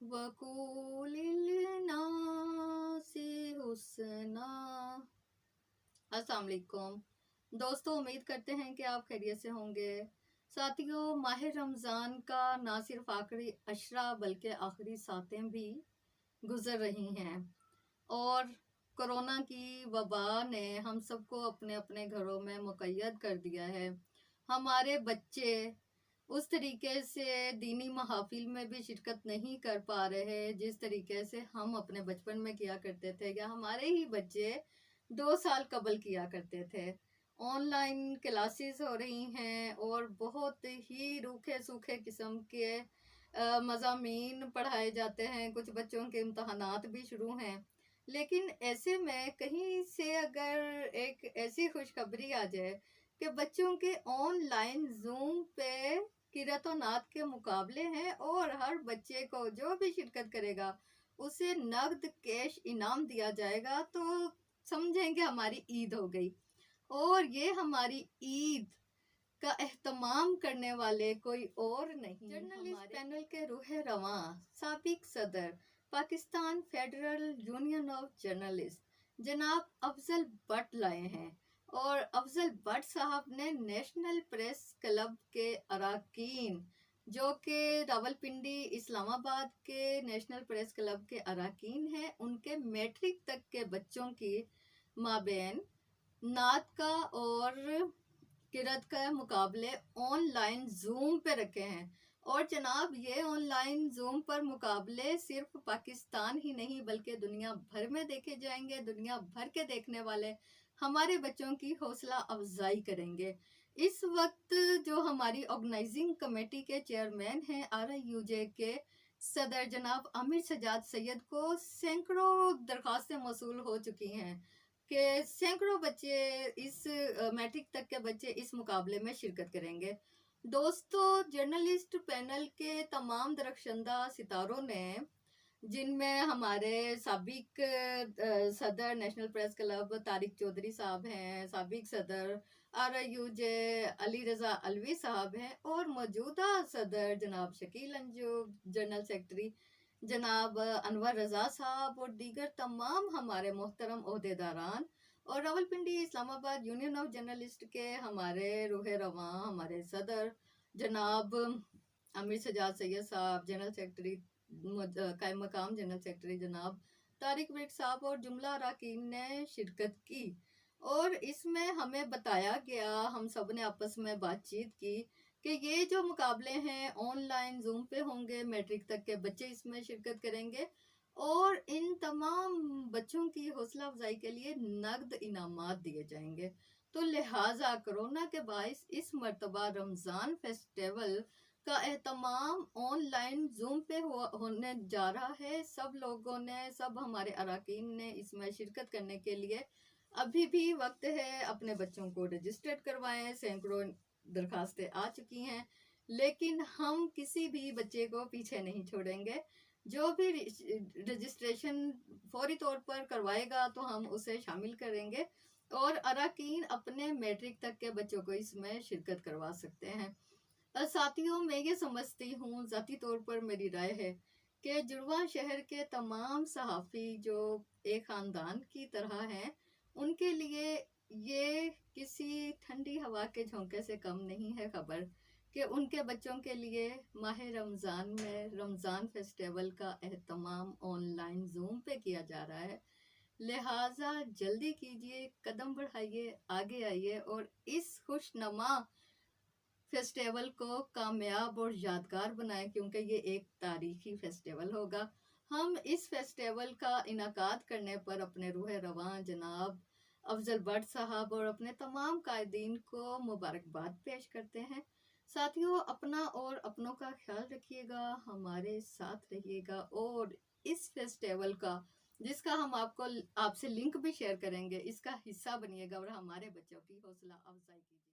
वकूल नासी हुस्ना। अस्सलाम वालेकुम दोस्तों, उम्मीद करते हैं कि आप खैरियत से होंगे। साथियों, माह रमज़ान का ना सिर्फ आखिरी अशरा बल्कि आखिरी सातें भी गुजर रही हैं और कोरोना की वबा ने हम सबको अपने अपने घरों में मुक़य्यद कर दिया है। हमारे बच्चे उस तरीके से दीनी महाफिल में भी शिरकत नहीं कर पा रहे जिस तरीके से हम अपने बचपन में किया करते थे, या हमारे ही बच्चे 2 साल कबल किया करते थे। ऑनलाइन क्लासेस हो रही हैं और बहुत ही रूखे सूखे किस्म के मज़ामीन पढ़ाए जाते हैं। कुछ बच्चों के इम्तहानात भी शुरू हैं, लेकिन ऐसे में कहीं से अगर एक ऐसी खुशखबरी आ जाए कि बच्चों के ऑनलाइन जूम पे किरत और नात के मुकाबले हैं और हर बच्चे को जो भी शिरकत करेगा उसे नगद कैश इनाम दिया जाएगा, तो समझेंगे हमारी ईद हो गई। और ये हमारी ईद का एहतमाम करने वाले कोई और नहीं, जर्नलिस्ट पैनल के रूह रवां साबिक सदर Pakistan federal union of journalist जनाब अफजल भट्ट लाए हैं। और अफजल भट्ट साहब ने नेशनल प्रेस क्लब के अरकान, जो कि रावलपिंडी इस्लामाबाद के नेशनल प्रेस क्लब के अरकान हैं, उनके मैट्रिक तक के बच्चों की माबेन नात का और किरत का मुकाबले ऑनलाइन जूम पे रखे हैं। और जनाब, ये ऑनलाइन जूम पर मुकाबले सिर्फ पाकिस्तान ही नहीं बल्कि दुनिया भर में देखे जाएंगे। दुनिया भर के देखने वाले हमारे बच्चों की हौसला अफजाई करेंगे। इस वक्त जो हमारी ऑर्गेनाइजिंग कमेटी के चेयरमैन हैं RIUJ के सदर जनाब आमिर सजाद सैयद को सैकड़ों दरखास्तें मौसूल हो चुकी हैं कि सैकड़ों बच्चे इस मैट्रिक तक के बच्चे इस मुकाबले में शिरकत करेंगे। दोस्तों, जर्नलिस्ट पैनल के तमाम दरख्शंदा सितारों ने, जिनमें हमारे साबिक सदर national press club Tariq Chaudhry साहब हैं, साबिक सदर RIUJ अली रज़ा अलवी साहब हैं, और मौजूदा सदर जनाब शकील अंजू, जनरल सेक्रेटरी जनाब अनवर रज़ा साहब और दीगर तमाम हमारे मोहतरम ओहदेदारान, और Rawalpindi Islamabad union of journalist के हमारे रूह रवां हमारे सदर जनाब आमिर सजाद सैयद साहब, जनरल सेक्रेटरी कायम मकाम जनरल सेक्रेटरी जनाब तारिक विर्क साहब और जुमला अरकान ने शिरकत की। और इसमें हमें बताया गया, हम सब ने आपस में बातचीत की कि ये जो मुकाबले हैं ऑनलाइन जूम पे होंगे, मैट्रिक तक के बच्चे इसमें शिरकत करेंगे और इन तमाम बच्चों की हौसला अफजाई के लिए नगद इनामात दिए जाएंगे। तो लिहाजा कोरोना के बायस इस मरतबा रमज़ान फेस्टिवल का एहतमाम ऑनलाइन जूम पे होने जा रहा है। सब लोगों ने, सब हमारे अरकान ने इसमें शिरकत करने के लिए अभी भी वक्त है, अपने बच्चों को रजिस्टर्ड करवाएं। सैकड़ों दरखास्तें आ चुकी हैं, लेकिन हम किसी भी बच्चे को पीछे नहीं छोड़ेंगे। जो भी रजिस्ट्रेशन फौरी तौर पर करवाएगा तो हम उसे शामिल करेंगे और अरकान अपने मैट्रिक तक के बच्चों को इसमें शिरकत करवा सकते हैं। साथियों, मैं ये समझती हूँ, ज़ाती तौर पर मेरी राय है कि जुड़वा शहर के तमाम सहाफ़ी जो एक ख़ानदान की तरह हैं, उनके लिए ये किसी ठंडी हवा के झोंके से कम नहीं है खबर कि उनके बच्चों के लिए माह रमज़ान में रमज़ान फेस्टिवल का एहतमाम ऑनलाइन जूम पे किया जा रहा है। लिहाजा जल्दी कीजिए, कदम बढ़ाइए, आगे आइए और इस खुशनुमा फेस्टिवल को कामयाब और यादगार बनाएं, क्योंकि ये एक तारीखी फेस्टिवल होगा। हम इस फेस्टिवल का इनाकाद करने पर अपने रूह रवां जनाब अफजल भट्ट साहब और अपने तमाम कायदीन को मुबारकबाद पेश करते हैं। साथियों, अपना और अपनों का ख्याल रखिएगा, हमारे साथ रहिएगा और इस फेस्टिवल का, जिसका हम आपसे लिंक भी शेयर करेंगे, इसका हिस्सा बनिएगा और हमारे बच्चों की हौसला अफजाई कीजिए।